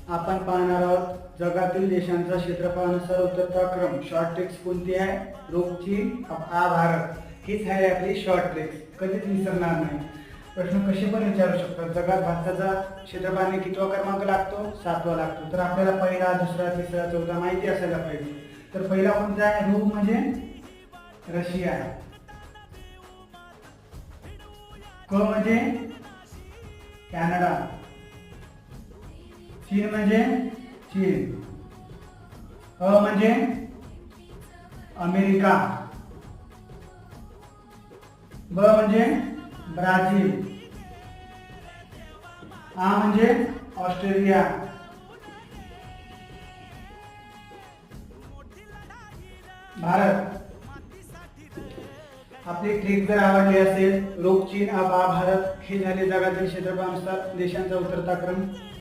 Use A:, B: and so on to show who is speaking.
A: आपण पाहणार आहोत जगातील देशांचा क्षेत्रफळानुसार उतरता क्रम. शॉर्ट ट्रिक्स कोणती आहे? रोग, चीन, भारत. हीच आहे आपली शॉर्ट ट्रिक्स, कधीच विसरणार नाही. प्रश्न कसे पण विचारू शकतात. जगात भारताचा क्षेत्रफळाने कितवा क्रमांक लागतो? 7वा लागतो. तर आपल्याला पहिला, दुसरा, तिसरा, चौथा माहिती असायला पाहिजे. तर पहिला कोणता आहे? रोग म्हणजे रशिया. क म्हणजे कॅनडा. चीन म्हणजे चीन. अ म्हणजे अमेरिका. ब म्हणजे ब्राझील. आ म्हणजे ऑस्ट्रेलिया. भारत. आपली ट्रिक जर आवडली असेल, रोग, चीन, भारत हे झाले जगातील क्षेत्रफळानुसार देशांचा उतरता क्रम.